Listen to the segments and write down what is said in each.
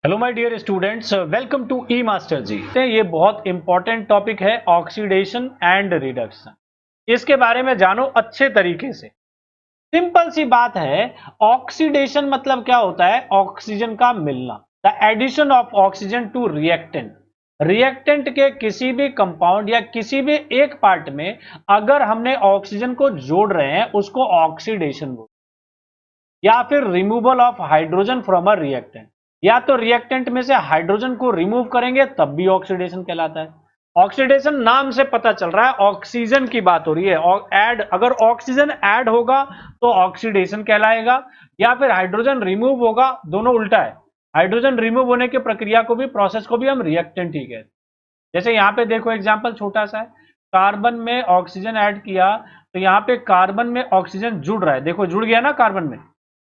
Hello my dear students, welcome to E master ji. ये बहुत important topic है oxidation and reduction. इसके बारे में जानो अच्छे तरीके से। सिंपल सी बात है, ऑक्सीडेशन मतलब क्या होता है? ऑक्सीजन का मिलना, the addition of oxygen to reactant. Reactant के किसी भी कंपाउंड या किसी भी एक पार्ट में अगर हमने ऑक्सीजन को जोड़ रहे हैं उसको ऑक्सीडेशन बोलते हैं। या फिर removal of hydrogen from a reactant, या तो रिएक्टेंट में से हाइड्रोजन को रिमूव करेंगे तब भी ऑक्सीडेशन कहलाता है। ऑक्सीडेशन नाम से पता चल रहा है ऑक्सीजन की बात हो रही है। और ऐड, अगर ऑक्सीजन ऐड होगा तो ऑक्सीडेशन कहलाएगा, या फिर हाइड्रोजन रिमूव होगा, दोनों उल्टा है। हाइड्रोजन रिमूव होने की प्रक्रिया को भी, प्रोसेस को भी हम रिएक्टेंट ही कहते हैं। जैसे यहां पे देखो एग्जांपल छोटा सा है, कार्बन में ऑक्सीजन ऐड किया तो यहां पे कार्बन में ऑक्सीजन जुड़ रहा है, देखो जुड़ गया ना कार्बन में।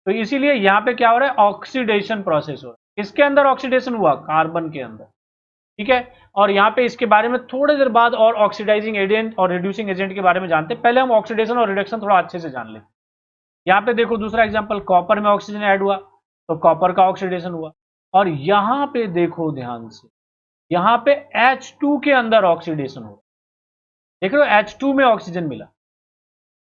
तो इसीलिए यहां पे क्या हो रहा है? ऑक्सीडेशन प्रोसेस हो रहा है। किसके अंदर ऑक्सीडेशन हुआ? कार्बन के अंदर। ठीक है। और यहां पे इसके बारे में थोड़ी देर बाद और ऑक्सीडाइजिंग एजेंट और रिड्यूसिंग एजेंट के बारे में जानते हैं। पहले हम ऑक्सीडेशन और रिडक्शन थोड़ा अच्छे से जान लें। यहां पे देखो दूसरा एग्जांपल, कॉपर में ऑक्सीजन ऐड हुआ तो कॉपर का ऑक्सीडेशन हुआ। और यहां पे देखो ध्यान से, यहां पे H2 के अंदर ऑक्सीडेशन हो, देख रहे हो H2 में ऑक्सीजन मिला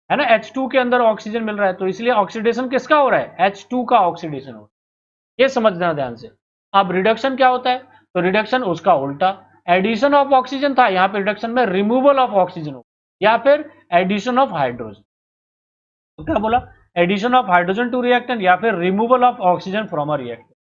है ना, H2 के अंदर ऑक्सीजन मिल रहा है, तो इसलिए ऑक्सीडेशन किसका हो रहा है? H2 का ऑक्सीडेशन हो रहा है। ये समझना ध्यान से। अब रिडक्शन क्या होता है? तो रिडक्शन उसका उल्टा, एडिशन ऑफ ऑक्सीजन था, यहां पे रिडक्शन में रिमूवल ऑफ ऑक्सीजन हो, या फिर एडिशन ऑफ हाइड्रोजन। तो क्या बोला? Addition of hydrogen to reactant या फिर removal of oxygen from a reactant.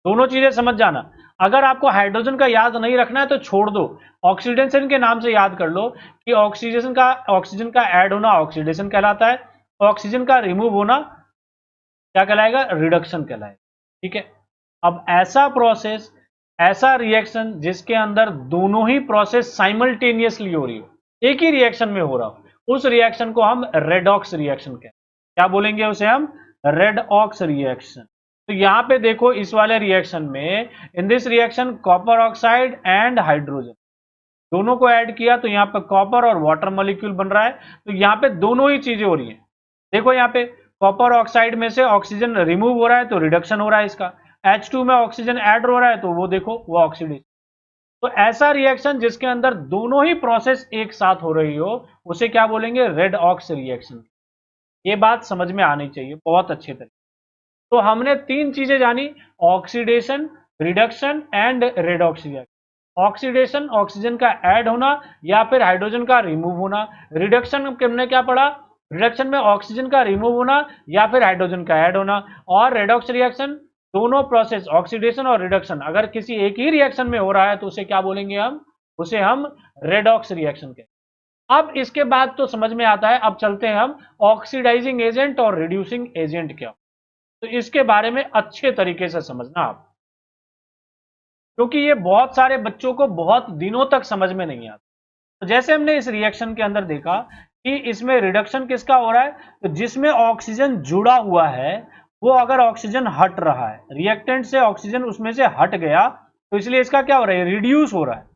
दोनों चीजें समझ जाना। अगर आपको हाइड्रोजन का याद नहीं रखना है तो छोड़ दो, ऑक्सीडेशन के नाम से याद कर लो कि ऑक्सीजन का ऐड होना ऑक्सीडेशन कहलाता है, ऑक्सीजन का रिमूव होना क्या कहलाएगा? रिडक्शन कहलाएगा। ठीक है। अब ऐसा प्रोसेस, ऐसा रिएक्शन जिसके अंदर दोनों ही प्रोसेस साइमल्टेनियसली हो रही हो, एक ही रिएक्शन में हो रहा हो, उस रिएक्शन को हम रेडॉक्स रिएक्शन कहते हैं। क्या बोलेंगे उसे हम? Redox reaction. तो यहां पे देखो इस वाले रिएक्शन में, in this reaction copper oxide and hydrogen दोनों को ऐड किया तो यहां पे कॉपर और वाटर मॉलिक्यूल बन रहा है। तो यहां पे दोनों ही चीजें हो रही हैं। देखो यहां पे कॉपर ऑक्साइड में से ऑक्सीजन रिमूव हो रहा है तो रिडक्शन हो रहा है इसका, H2 में ऑक्सीजन ऐड हो रहा है तो वो देखो वो ऑक्सीडेशन। तो ऐसा रिएक्शन जिसके अंदर दोनों ही प्रोसेस एक साथ हो रही हो उसे क्या बोलेंगे? Redox reaction. ये बात समझ में आनी चाहिए बहुत अच्छे तरीके। तो हमने तीन चीजें जानी, oxidation, reduction and redox reaction. Oxidation oxygen का ऐड होना या फिर हाइड्रोजन का रिमूव होना। रिडक्शन हमने क्या पढ़ा? रिडक्शन में ऑक्सीजन का रिमूव होना या फिर हाइड्रोजन का ऐड होना। और रेडॉक्स रिएक्शन, दोनों प्रोसेस ऑक्सीडेशन और रिडक्शन अगर किसी एक ही रिएक्शन में हो रहा है तो उसे क्या बोलेंगे हम? उसे हम रेडॉक्स रिएक्शन कहते हैं। अब इसके बाद तो समझ में आता है, अब चलते हैं हम ऑक्सीडाइजिंग एजेंट और रिड्यूसिंग एजेंट क्या, तो इसके बारे में अच्छे तरीके से समझना आप, क्योंकि ये बहुत सारे बच्चों को बहुत दिनों तक समझ में नहीं आता। तो जैसे हमने इस रिएक्शन के अंदर देखा कि इसमें रिडक्शन किसका हो रहा है, तो जिसमें ऑक्सीजन जुड़ा हुआ है वो अगर ऑक्सीजन हट रहा है, रिएक्टेंट से ऑक्सीजन उसमें से हट गया तो इसलिए इसका क्या हो रहा है? रिड्यूस हो रहा है।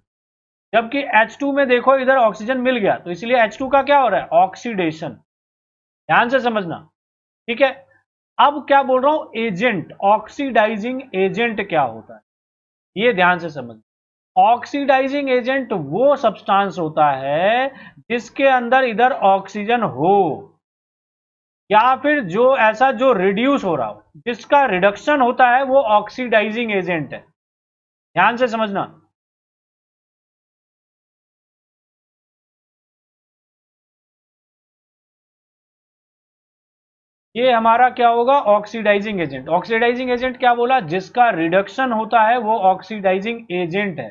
जबकि H2 में देखो इधर ऑक्सीजन मिल गया तो इसलिए H2 का क्या हो रहा है? ऑक्सीडेशन। ध्यान से समझना। ठीक है। अब क्या बोल रहा हूं? एजेंट, ऑक्सीडाइजिंग एजेंट क्या होता है ये ध्यान से समझ। ऑक्सीडाइजिंग एजेंट वो सब्सटेंस होता है जिसके अंदर इधर ऑक्सीजन हो, या फिर जो ऐसा जो रिड्यूस हो रहा हो, जिसका रिडक्शन होता है वो ऑक्सीडाइजिंग एजेंट है। ध्यान से समझना। ये हमारा क्या होगा? Oxidising agent. ऑक्सीडाइजिंग एजेंट क्या बोला? जिसका रिडक्शन होता है वो ऑक्सीडाइजिंग एजेंट है।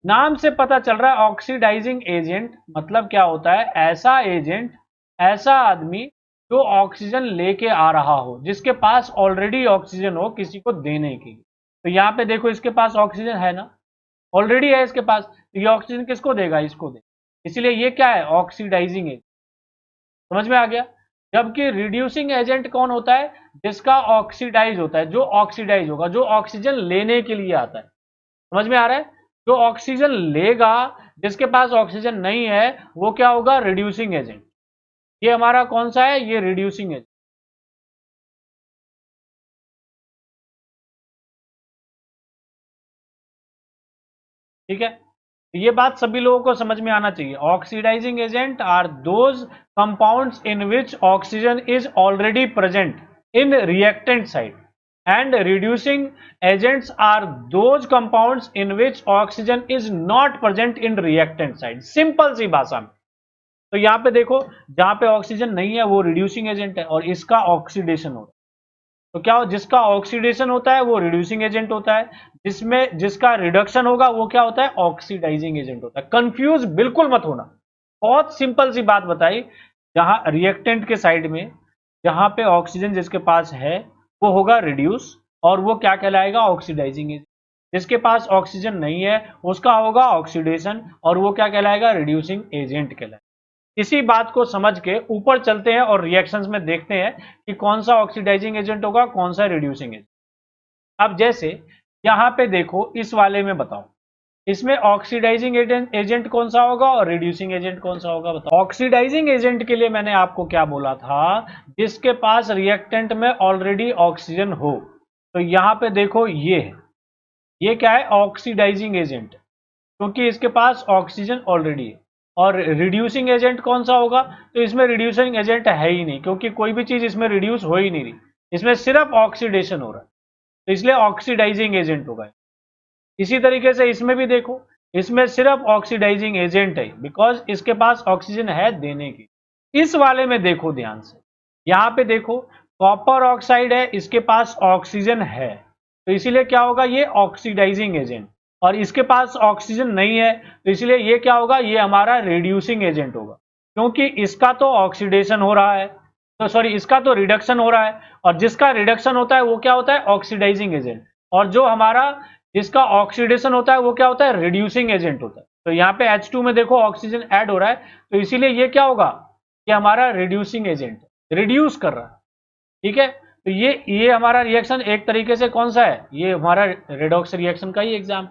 नाम से पता चल रहा है ऑक्सीडाइजिंग एजेंट मतलब क्या होता है? ऐसा एजेंट, ऐसा आदमी जो ऑक्सीजन लेके आ रहा हो, जिसके पास ऑलरेडी ऑक्सीजन हो किसी को देने की। तो यहां पे देखो इसके पास ऑक्सीजन है ना, ऑलरेडी है इसके पास, तो ये ऑक्सीजन किसको देगा? इसको देगा। इसलिए ये क्या है? Oxidising agent. समझ में आ गया। जबकि रिड्यूसिंग एजेंट कौन होता है? जिसका ऑक्सीडाइज होता है, जो ऑक्सीडाइज होगा, जो ऑक्सीजन लेने के लिए आता है। समझ में आ रहा है? जो ऑक्सीजन लेगा, जिसके पास ऑक्सीजन नहीं है वो क्या होगा? Reducing agent. ये हमारा कौन सा है? ये रिड्यूसिंग एजेंट। ठीक है, ये बात सभी लोगों को समझ में आना चाहिए। Oxidising agent are those compounds in which oxygen is already present in reactant side and reducing agents are those compounds in which oxygen is not present in reactant side. Simple सी भाषा में, तो यहां पे देखो जहां पे ऑक्सीजन नहीं है वो रिड्यूसिंग एजेंट है और इसका ऑक्सीडेशन होता है। तो क्या हो, जिसका ऑक्सीडेशन होता है वो रिड्यूसिंग एजेंट होता है, जिसमें जिसका रिडक्शन होगा वो क्या होता है, ऑक्सीडाइजिंग एजेंट होता है। कंफ्यूज बिल्कुल मत होना, बहुत सिंपल सी बात बताई। जहां रिएक्टेंट के साइड में जहां पे ऑक्सीजन जिसके पास है वो होगा रिड्यूस और वो क्या कहलाएगा, ऑक्सीडाइजिंग एजेंट। जिसके पास ऑक्सीजन नहीं है उसका होगा ऑक्सीडेशन और वो क्या कहलाएगा, रिड्यूसिंग एजेंट कहलाएगा। इसी बात को समझ के ऊपर चलते हैं और रिएक्शंस में देखते हैं कि कौन सा ऑक्सीडाइजिंग एजेंट होगा, कौन सा रिड्यूसिंग एजेंट। अब जैसे यहां पे देखो इस वाले में बताओ, इसमें ऑक्सीडाइजिंग एजेंट कौन सा होगा और रिड्यूसिंग एजेंट कौन सा होगा, बताओ। ऑक्सीडाइजिंग एजेंट के लिए मैंने आपको क्या बोला था, जिसके पास रिएक्टेंट में ऑलरेडी ऑक्सीजन हो। तो यहां पे देखो ये क्या है, ऑक्सीडाइजिंग एजेंट, क्योंकि इसके पास ऑक्सीजन ऑलरेडी है। और रिड्यूसिंग एजेंट कौन सा होगा, तो इसमें रिड्यूसिंग एजेंट है ही नहीं, क्योंकि कोई भी चीज इसमें रिड्यूस हो ही नहीं रही, इसमें सिर्फ ऑक्सीडेशन हो रहा है, तो इसलिए ऑक्सीडाइजिंग एजेंट होगा। इसी तरीके से इसमें भी देखो, इसमें सिर्फ ऑक्सीडाइजिंग एजेंट है बिकॉज इसके पास ऑक्सीजन है देने की। इस वाले में देखो ध्यान से, यहां पे देखो कॉपर ऑक्साइड है, इसके पास ऑक्सीजन है, तो इसीलिए क्या होगा, ये ऑक्सीडाइजिंग एजेंट। और इसके पास ऑक्सीजन नहीं है तो इसलिए ये क्या होगा, ये हमारा रिड्यूसिंग एजेंट होगा, क्योंकि इसका तो ऑक्सीडेशन हो रहा है, तो सॉरी इसका तो रिडक्शन हो रहा है, और जिसका रिडक्शन होता है वो क्या होता है, ऑक्सीडाइजिंग एजेंट। और जो हमारा जिसका ऑक्सीडेशन होता है वो क्या होता है, रिड्यूसिंग एजेंट होता है। तो यहाँ पे H2 में देखो ऑक्सीजन ऐड हो रहा है, तो इसीलिए ये क्या होगा, ये हमारा रिड्यूसिंग एजेंट, रिड्यूस कर रहा है। ठीक है, तो ये हमारा रिएक्शन एक तरीके से कौन सा है, ये हमारा रेडॉक्स रिएक्शन का ही एग्जाम्पल।